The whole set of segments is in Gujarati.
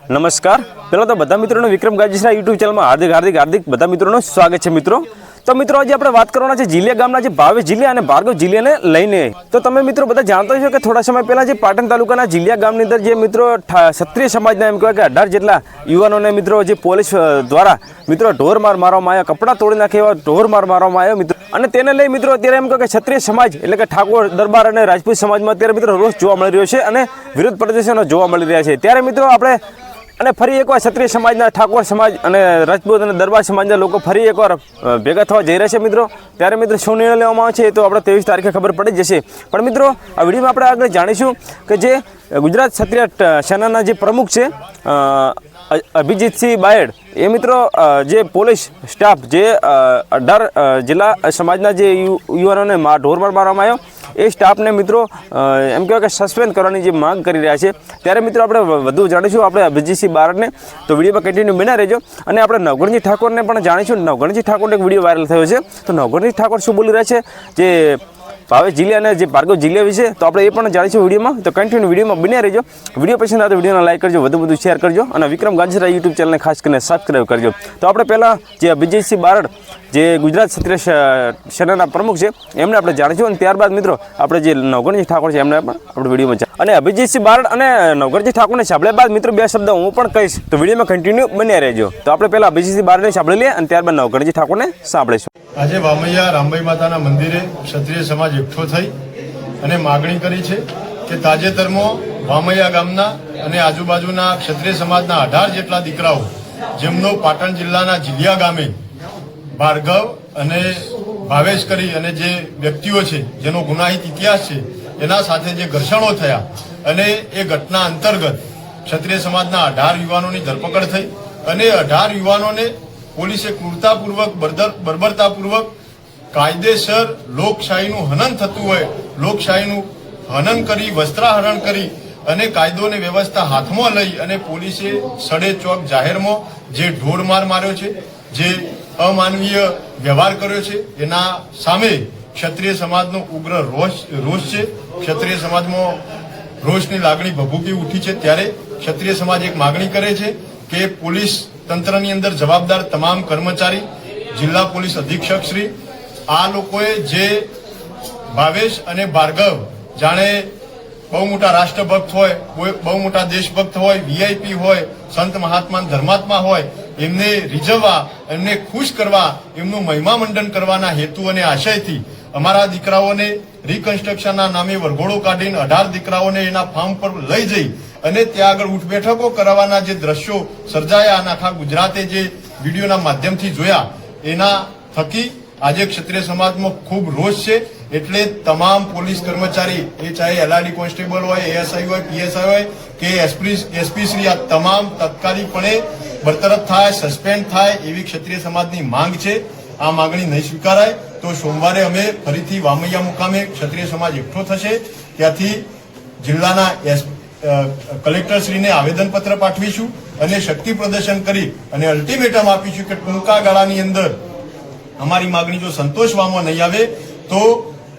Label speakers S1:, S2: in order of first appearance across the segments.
S1: નમસ્કાર. પહેલાં તો બધા મિત્રોનું વિક્રમ ગાજીસના યુટ્યુબ ચેનલમાં હાર્દિક બધા મિત્રોનું સ્વાગત છે. મિત્રો તો મિત્રો આજે આપણે વાત કરવાના છે જીલિયા ગામના જે ભાવેશ જીલિયા અને ભાર્ગવ જીલિયાને લઈને. તો તમે મિત્રો બધા જાણતા છો કે થોડા સમય પહેલા જે પાટણ તાલુકાના જીલિયા ગામની અંદર જે મિત્રો ક્ષત્રિય સમાજના એમ કહેવાય કે 18 જેટલા યુવાનોને મિત્રો જે પોલીસ દ્વારા મિત્રો ઢોર માર મારવામાં આવ્યા, કપડાં તોડી નાખે એવા ઢોર માર મારવામાં આવ્યો મિત્રો. અને તેને લઈ મિત્રો અત્યારે એમ કહે કે ક્ષત્રિય સમાજ એટલે કે ઠાકોર દરબાર અને રાજપૂત સમાજમાં અત્યારે મિત્રો રોષ જોવા મળી રહ્યો છે અને વિરોધ પ્રદર્શનો જોવા મળી રહ્યા છે. ત્યારે મિત્રો આપણે અને ફરી એકવાર ક્ષત્રિય સમાજના ઠાકોર સમાજ અને રાજપૂત અને દરબાર સમાજના લોકો ફરી એકવાર ભેગા થવા જઈ રહ્યા છે મિત્રો. ત્યારે મિત્રો શું નિર્ણય લેવામાં આવે છે તો આપણે 23 તારીખે ખબર પડી જશે. પણ મિત્રો આ વિડીયોમાં આપણે આગળ જાણીશું કે જે ગુજરાત ક્ષત્રિય સેનાના જે પ્રમુખ છે અભિજીતસિંહ બાયડ એ મિત્રો જે પોલીસ સ્ટાફ જે 18 જિલ્લા સમાજના જે યુવાનોને ઢોર માર મારવામાં આવ્યો એ સ્ટાફને મિત્રો એમ કહેવાય કે સસ્પેન્ડ કરવાની જે માંગ કરી રહ્યા છે. ત્યારે મિત્રો આપણે વધુ જાણીશું આપણે અભિજીતસિંહ બારડને, તો વિડીયોમાં કન્ટિન્યુ બના રહેજો. અને આપણે નવગણજી ઠાકોરને પણ જાણીશું. નવગણજી ઠાકોરનો એક વિડીયો વાયરલ થયો છે, તો નવગણજી ઠાકોર શું બોલી રહ્યા છે જે ભાવેશ જીલિયા અને જે ભાર્ગવ જીલિયા વિશે, તો આપણે એ પણ જાણીશું વિડીયોમાં. તો કન્ટિન્યુ વિડીયોમાં બન્યા રહેજો. વિડીયો પસંદ આવે તો વિડીયોને લાઈક કરજો, વધુ શેર કરજો અને વિક્રમ ગાંજરા યુટ્યુબ ચેનલને ખાસ કરીને સબસ્ક્રાઈબ કરજો. તો આપણે પહેલાં જે અભિજીતસિંહ બારડ જે ગુજરાત ક્ષત્રિય સેનાના પ્રમુખ છે એમને આપણે જાણીશું અને ત્યારબાદ મિત્રો આપણે જે નવગણજી ઠાકોર છે એમને પણ આપણે વિડીયોમાં અને અભિજીતસિંહ બારડ અને નવગણજી ઠાકોરને સાંભળ્યા બાદ મિત્રો બે શબ્દ હું પણ કહીશ, તો વિડીયોમાં કન્ટિન્યુ બન્યા રહેજો. તો આપણે પહેલાં અભિજીતસિંહ બારડને સાંભળી લઈએ અને ત્યારબાદ નવગણજી ઠાકોરને સાંભળીશું.
S2: આજે વામૈયા રામભાઈ માતાના મંદિરે ક્ષત્રિય સમાજ એકઠો થઈ અને માગણી કરી છે કે તાજેતરમાં વામૈયા ગામના અને આજુબાજુના ક્ષત્રિય સમાજના 18 જેટલા દીકરાઓ જેમનો પાટણ જિલ્લાના જીલિયા ગામે ભાર્ગવ અને ભાવેશ કરી અને જે વ્યક્તિઓ છે જેનો ગુનાહિત ઇતિહાસ છે એના સાથે જે ઘર્ષણો થયા અને એ ઘટના અંતર્ગત ક્ષત્રિય સમાજના 18 યુવાનોની ધરપકડ થઈ અને 18 યુવાનોને પોલીસે ક્રૂરતાપૂર્વક બર્બરતાપૂર્વક કાયદેસર લોકશાહીનું હનન થતું હોય લોકશાહીનું હનન કરી વસ્ત્રાહરણ કરી અને કાયદો અને વ્યવસ્થા હાથમાં લઈ અને પોલીસે સડે ચોક જાહેરમાં જે ઢોર માર માર્યો છે, જે અમાનવીય વ્યવહાર કર્યો છે, એના સામે ક્ષત્રિય સમાજનો ઉગ્ર રોષ છે. ક્ષત્રિય સમાજમાં રોષની લાગણી ભભૂકી ઉઠી છે. ત્યારે ક્ષત્રિય સમાજ એક માગણી કરે છે કે પોલીસ તંત્રની અંદર જવાબદાર તમામ કર્મચારી, જિલ્લા પોલીસ અધિક્ષક શ્રી આ લોકોએ જે ભાવેશ અને ભાર્ગવ જાણે બહુ મોટા રાષ્ટ્રભક્ત હોય, બહુ મોટા દેશભક્ત હોય, વીઆઈપી હોય, સંત મહાત્મા ધર્માત્મા હોય, એમને રીઝવવા, એમને ખુશ કરવા, એમનું મહિમા મંડન કરવાના હેતુ અને આશયથી અમારા દીકરાઓને રિકન્સ્ટ્રક્શનના નામે વરઘોડો કાઢીને 18 દીકરાઓને એના ફાર્મ પર લઈ જઈ અને ત્યાં આગળ ઉઠ બેઠકો કરવાના જે દ્રશ્યો સર્જાયા અને આખા ગુજરાતે જે વિડીયોના માધ્યમથી જોયા એના થકી આજે ક્ષત્રિય સમાજમાં ખૂબ રોષ છે. એટલે તમામ પોલીસ કર્મચારી એ ચાહે એલઆરડી કોન્સ્ટેબલ હોય, એએસઆઈ હોય, પીએસઆઈ હોય કે એસપી શ્રી આ તમામ તાત્કાલિકપણે બરતરફ થાય, સસ્પેન્ડ થાય એવી ક્ષત્રિય સમાજની માંગ છે. આ માંગણી નહીં સ્વીકારાય તો સોમવારે અમે ફરીથી વામૈયા મુકામે ક્ષત્રિય સમાજ એકઠો થશે. ત્યાંથી જિલ્લાના કલેક્ટરશ્રીને આવેદનપત્ર પાઠવીશું અને શક્તિ પ્રદર્શન કરી અને અલ્ટિમેટમ આપીશું કે ટૂંકા ગાળાની અંદર અમારી માગણી જો સંતોષવામાં નહીં આવે તો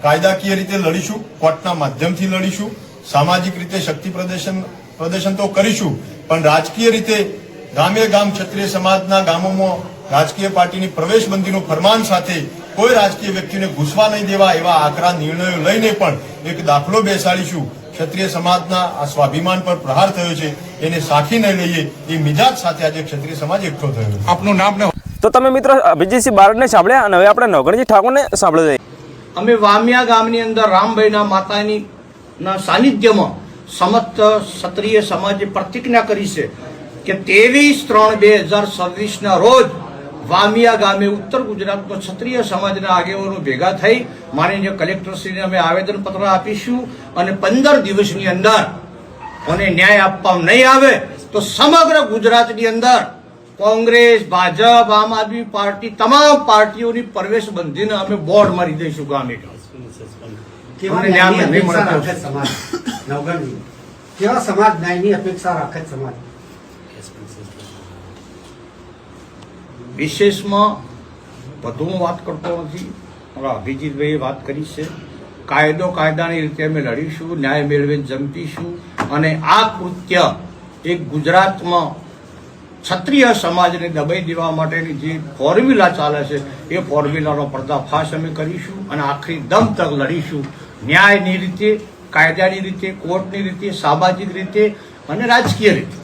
S2: કાયદાકીય રીતે લડીશું, કોર્ટના માધ્યમથી લડીશું, સામાજિક રીતે શક્તિ પ્રદર્શન તો કરીશું, પણ રાજકીય રીતે ગામે ગામ ક્ષત્રિય સમાજના ગામોમાં રાજકીય પાર્ટીની પ્રવેશબંધીનું ફરમાન સાથે કોઈ રાજકીય વ્યક્તિને ઘૂસવા નહીં દેવા એવા આકરા નિર્ણયો લઈને પણ એક દાખલો બેસાડીશું. ક્ષત્રિય સમાજના આ સ્વાભિમાન પર પ્રહાર થયો છે એને સાખી નહીં લઈએ એ મિજાજ સાથે આજે ક્ષત્રિય સમાજ એકઠો થયો. આપનું નામ ને
S1: તો તમે મિત્રો અભિજીતસિંહ બારડને સાંભળ્યા અને હવે આપણે નવગણજી ઠાકોરને સાંભળીએ.
S3: અમે વામિયા ગામની અંદર રામભાઈના માતાની સાનિધ્યમાં સમસ્ત ક્ષત્રિય સમાજે પ્રતિજ્ઞા કરી છે કે 23/3/2026 રોજ વામિયા ગામે ઉત્તર ગુજરાતનો ક્ષત્રિય સમાજના આગેવાનો ભેગા થઈ માનનીય કલેક્ટરશ્રીને અમે આવેદનપત્ર આપીશું અને 15 દિવસની અંદર અને ન્યાય આપવામાં નહીં આવે તો સમગ્ર ગુજરાતની અંદર કોંગ્રેસ, ભાજપ, આમ આદમી પાર્ટી તમામ પાર્ટીઓની પ્રવેશ બંધીને અમે બોર્ડ મારી દઈશું ગામે.
S4: કેવા સમાજ ન્યાયની અપેક્ષા રાખે સમાજ?
S3: વિશેષમાં વધુ હું વાત કરતો નથી. મારા અભિજીતભાઈએ વાત કરી છે. કાયદાની રીતે અમે લડીશું, ન્યાય મેળવીને જંપીશું અને આ કૃત્ય એક ગુજરાતમાં ક્ષત્રિય સમાજને દબાઈ દેવા માટેની જે ફોર્મ્યુલા ચાલે છે એ ફોર્મ્યુલાનો પર્દાફાશ અમે કરીશું અને આખરી દમ તક લડીશું, ન્યાયની રીતે, કાયદાની રીતે, કોર્ટની રીતે, સામાજિક રીતે અને રાજકીય રીતે.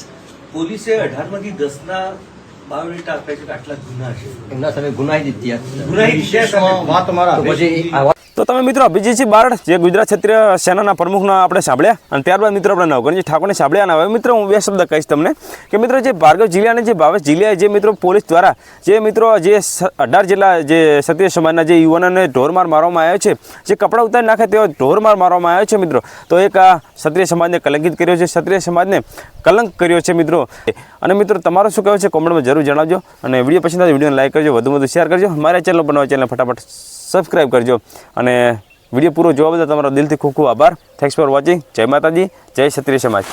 S5: પોલીસે 18માંથી 10ના બાયોડેટા આપ્યા છે કે આટલા ગુના છે.
S6: એમના સામે ગુનાહિત ઇતિહાસ
S5: ગુનાહિત
S3: વિશેષમાં વાત અમારા
S6: પછી આ
S1: તો તમે મિત્રો અભિજીતસિંહ બારડ જે ગુજરાત ક્ષત્રિય સેનાના પ્રમુખના આપણે સાંભળ્યા અને ત્યારબાદ મિત્રો આપણે નવકરણજી ઠાકોરને સાંભળ્યા. અને હવે મિત્રો હું બે શબ્દ કહીશ તમને કે મિત્રો જે ભાર્ગવ જિલ્લા અને જે ભાવેશ જિલ્લાએ જે મિત્રો પોલીસ દ્વારા જે મિત્રો જે 18 જેટલા જે ક્ષત્રિય સમાજના જે યુવાનોને ઢોરમાર મારવામાં આવ્યો છે, જે કપડાં ઉતારી નાખે તેઓ ઢોરમાર મારવામાં આવ્યો છે મિત્રો, તો એક આ ક્ષત્રિય સમાજને કલંકિત કર્યો છે, ક્ષત્રિય સમાજને કલંક કર્યો છે મિત્રો. અને મિત્રો તમારું શું કહેવું છે કોમેન્ટમાં જરૂર જણાવજો અને વિડીયો પસંદ આવે વિડીયોને લાઈક કરજો, વધુ શેર કરજો, મારા ચેનલ પર નવા ચેનલ ફટાફટ સબસ્ક્રાઈબ કરજો. અને વિડીયો પૂરો જોવા બદલ તમારો દિલથી ખૂબ ખૂબ આભાર. Thanks for watching. જય માતાજી, જય ક્ષત્રિય સમાજ.